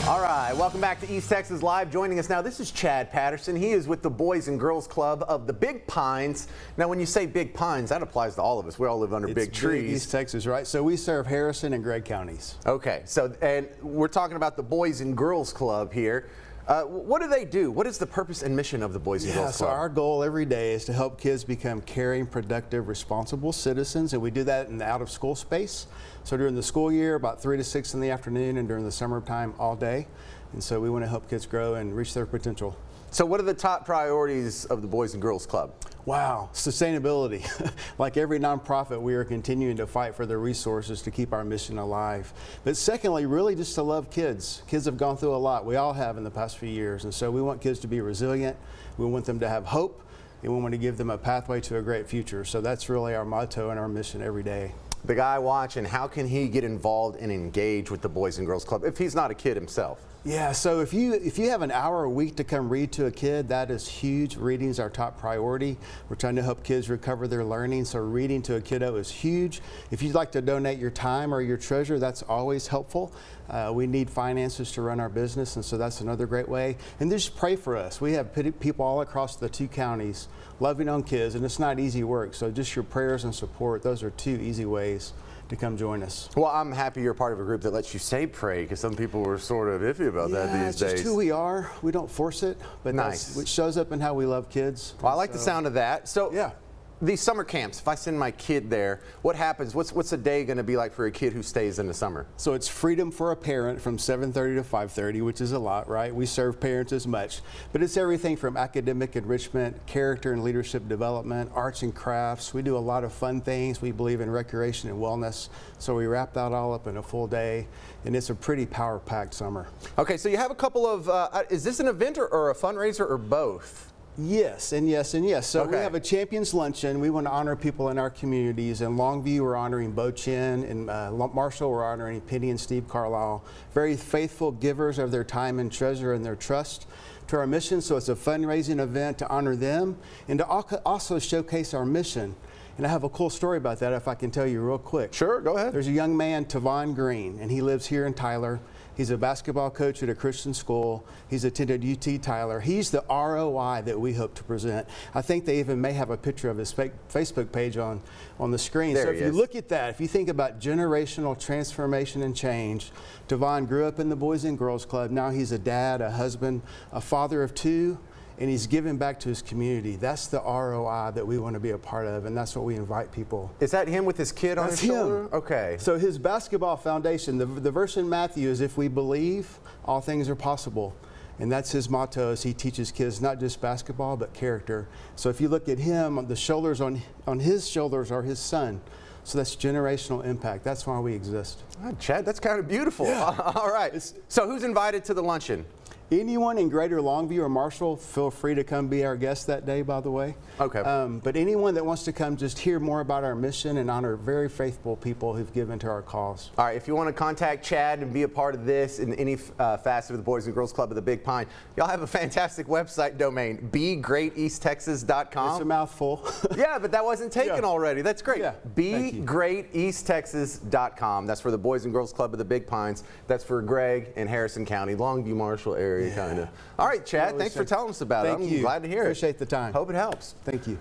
All right, welcome back to East Texas Live. Joining us now, this is Chad Patterson. He is with the Boys and Girls Club of the Big Pines. Now, when you say Big Pines, that applies to all of us. We all live under big trees. Big East Texas, right? So we serve Harrison and Gregg Counties. Okay, so and we're talking about the Boys and Girls Club here. What do they do? What is the purpose and mission of the Boys and Girls Club? So our goal every day is to help kids become caring, productive, responsible citizens, and we do that in the out-of-school space. So during the school year, about 3 to 6 in the afternoon, and during the summertime, all day. And so we want to help kids grow and reach their potential. So what are the top priorities of the Boys and Girls Club? Wow, sustainability. Like every nonprofit, we are continuing to fight for the resources to keep our mission alive. But secondly, really just to love kids. Kids have gone through a lot. We all have in the past few years. And so we want kids to be resilient. We want them to have hope. And we want to give them a pathway to a great future. So that's really our motto and our mission every day. The guy watching, how can he get involved and engage with the Boys and Girls Club if he's not a kid himself? Yeah, so if you have an hour a week to come read to a kid, that is huge. Reading is our top priority. We're trying to help kids recover their learning, so reading to a kiddo is huge. If you'd like to donate your time or your treasure, that's always helpful. We need finances to run our business, and so that's another great way. And just pray for us. We have people all across the 2 counties loving on kids, and it's not easy work, so just your prayers and support, those are 2 easy ways to come join us. Well, I'm happy you're part of a group that lets you say pray, because some people were sort of iffy about that these days. It's just who we are. We don't force it, but nice. It shows up in how we love kids. Well, I like the sound of that. So yeah. These summer camps, if I send my kid there, what happens? What's a day going to be like for a kid who stays in the summer? So it's freedom for a parent from 7:30 to 5:30, which is a lot, right? We serve parents as much, but it's everything from academic enrichment, character and leadership development, arts and crafts. We do a lot of fun things. We believe in recreation and wellness, so we wrap that all up in a full day, and it's a pretty power-packed summer. Okay, so you have a couple of, is this an event or a fundraiser or both? Yes, and yes, and yes. So okay. We have a Champions Luncheon. We want to honor people in our communities. In Longview, we're honoring Bo Chin. In Marshall, we're honoring Penny and Steve Carlisle. Very faithful givers of their time and treasure and their trust to our mission. So it's a fundraising event to honor them and to also showcase our mission. And I have a cool story about that if I can tell you real quick. Sure, go ahead. There's a young man, Tavon Green, and he lives here in Tyler. He's a basketball coach at a Christian school. He's attended UT Tyler. He's the ROI that we hope to present. I think they even may have a picture of his Facebook page on the screen. There so if you look at that, if you think about generational transformation and change, Tavon grew up in the Boys and Girls Club. Now he's a dad, a husband, a father of 2. And he's giving back to his community. That's the ROI that we want to be a part of, and that's what we invite people. Is that him with his kid on his shoulder? Him. Okay. So his basketball foundation, the verse in Matthew is, if we believe, all things are possible. And that's his motto as he teaches kids not just basketball, but character. So if you look at him, the shoulders on his shoulders are his son. So that's generational impact. That's why we exist. Chad, that's kind of beautiful. Yeah. All right. So who's invited to the luncheon? Anyone in Greater Longview or Marshall, feel free to come be our guest that day, by the way. Okay. But anyone that wants to come, just hear more about our mission and honor very faithful people who've given to our cause. All right, if you want to contact Chad and be a part of this in any facet of the Boys and Girls Club of the Big Pine, y'all have a fantastic website domain, begreateasttexas.com. It's a mouthful. Yeah, but that wasn't taken already. That's great. Yeah. begreateasttexas.com. That's for the Boys and Girls Club of the Big Pines. That's for Gregg and Harrison County, Longview, Marshall area kind of. All right, Chad, thanks for telling us about it. I'm glad to hear it. Appreciate the time. Hope it helps. Thank you.